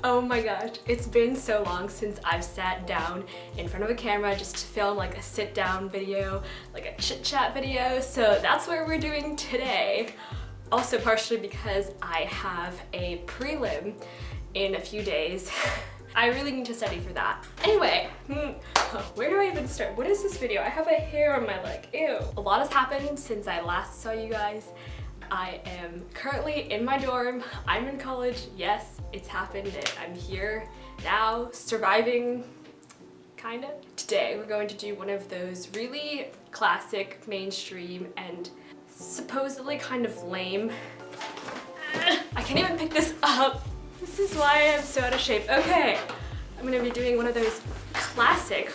Oh my gosh, it's been so long since I've sat down in front of a camera just to film like a sit down video, like a chit chat video, so that's what we're doing today. Also partially because I have a prelim in a few days. I really need to study for that. Anyway, where do I even start? What is this video? I have a hair on my leg, ew. A lot has happened since I last saw you guys. I am currently in my dorm. I'm in college. Yes, it's happened and I'm here now, surviving, kind of. Today we're going to do one of those really classic, mainstream, and supposedly kind of lame. I can't even pick this up. This is why I'm so out of shape. Okay, I'm gonna be doing one of those classic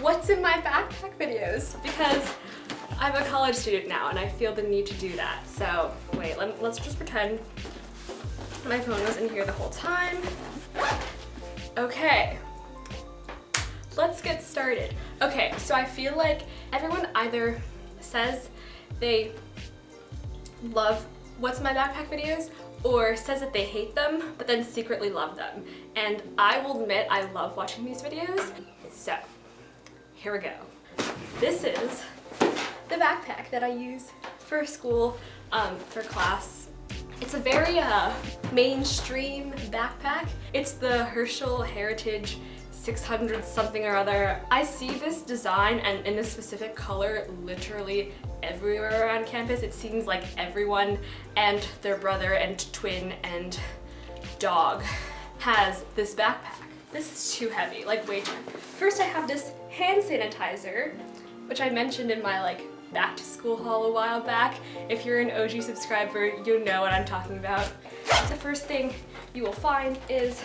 what's in my backpack videos because I'm a college student now and I feel the need to do that. So wait, let's just pretend my phone was in here the whole time. Okay, let's get started. Okay, so I feel like everyone either says they love what's in my backpack videos or says that they hate them, but then secretly love them. And I will admit I love watching these videos. So here we go. This is the backpack that I use for school, for class. It's a very mainstream backpack. It's the Herschel Heritage 600 something or other. I see this design and in this specific color literally everywhere around campus. It seems like everyone and their brother and twin and dog has this backpack. This is too heavy, like way too heavy. First I have this hand sanitizer, which I mentioned in my like back to school haul a while back. If you're an OG subscriber, you know what I'm talking about. The first thing you will find is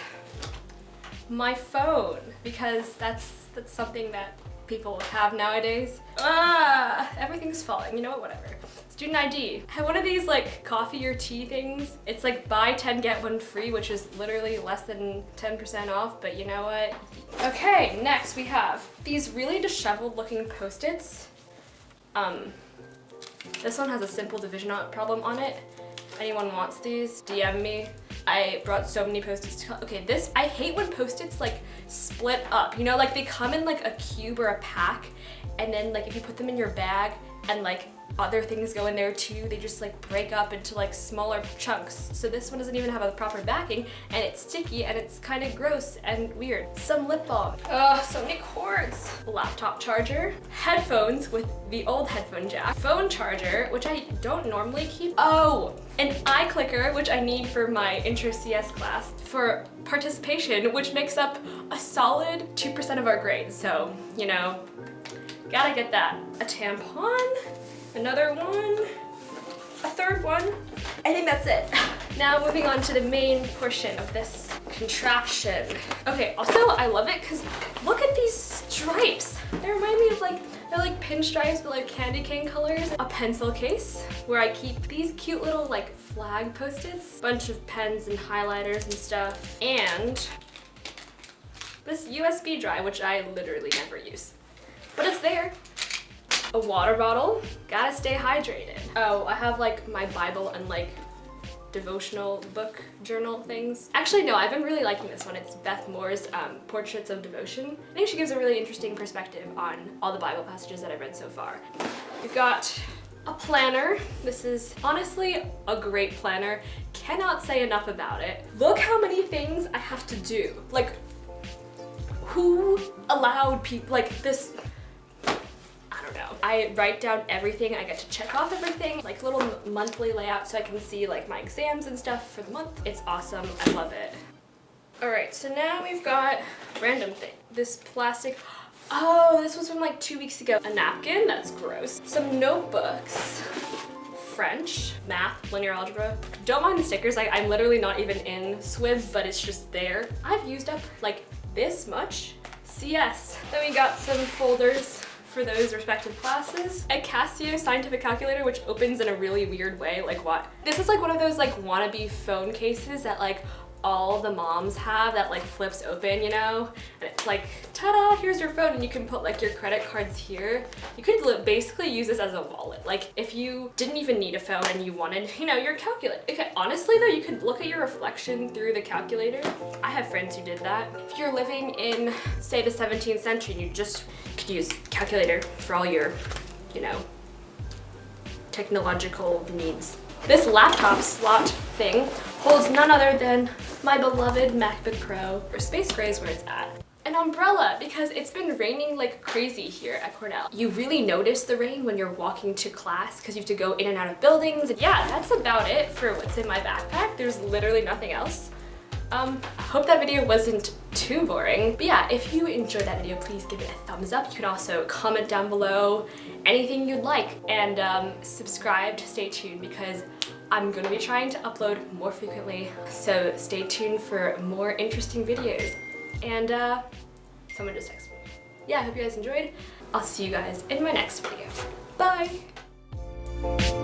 my phone, because that's something that people have nowadays. Everything's falling, you know what, whatever. Student ID. I have one of these like coffee or tea things. It's like buy 10 get one free, which is literally less than 10% off, but you know what? Okay, next we have these really disheveled looking Post-its. This one has a simple division problem on it. If anyone wants these, DM me. I brought so many Post-its to, okay, this, I hate when Post-its like split up, you know, like they come in like a cube or a pack, and then like if you put them in your bag and like other things go in there too, they just like break up into like smaller chunks. So this one doesn't even have a proper backing and it's sticky and it's kind of gross and weird. Some lip balm. Oh, so many cords. Laptop charger. Headphones with the old headphone jack. Phone charger, which I don't normally keep. Oh, an iClicker, which I need for my Intro CS class for participation, which makes up a solid 2% of our grades. So, you know, gotta get that. A tampon. Another one, a third one. I think that's it. Now moving on to the main portion of this contraption. Okay, also I love it because look at these stripes. They remind me of like, they're like pinstripes but like candy cane colors. A pencil case where I keep these cute little like flag Post-its, bunch of pens and highlighters and stuff, and this USB drive, which I literally never use, but it's there. A water bottle, gotta stay hydrated. Oh, I have like my Bible and like devotional book journal things. Actually, no, I've been really liking this one. It's Beth Moore's Portraits of Devotion. I think she gives a really interesting perspective on all the Bible passages that I've read so far. We've got a planner. This is honestly a great planner. Cannot say enough about it. Look how many things I have to do. Like, who allowed people like this? I write down everything, I get to check off everything, like little monthly layout so I can see like my exams and stuff for the month. It's awesome, I love it. All right, so now we've got random thing. This plastic, oh, this was from like 2 weeks ago. A napkin, that's gross. Some notebooks, French, math, linear algebra. Don't mind the stickers, like I'm literally not even in SWIB, but it's just there. I've used up like this much. CS. Then we got some folders for those respective classes. A Casio scientific calculator, which opens in a really weird way, like what? This is like one of those like wannabe phone cases that like all the moms have that like flips open, you know? And it's like, ta-da, here's your phone, and you can put like your credit cards here. You could basically use this as a wallet. Like if you didn't even need a phone and you wanted, you know, your calculator. Okay, honestly though, you could look at your reflection through the calculator. I have friends who did that. If you're living in, say, the 17th century, you just could use calculator for all your, you know, technological needs. This laptop slot thing holds none other than my beloved MacBook Pro, or Space Gray is where it's at. An umbrella, because it's been raining like crazy here at Cornell. You really notice the rain when you're walking to class because you have to go in and out of buildings. Yeah, that's about it for what's in my backpack. There's literally nothing else. I hope that video wasn't too boring. But yeah, if you enjoyed that video, please give it a thumbs up. You can also comment down below anything you'd like, and subscribe to stay tuned because I'm gonna be trying to upload more frequently. So stay tuned for more interesting videos. And someone just texted me. Yeah, I hope you guys enjoyed. I'll see you guys in my next video. Bye!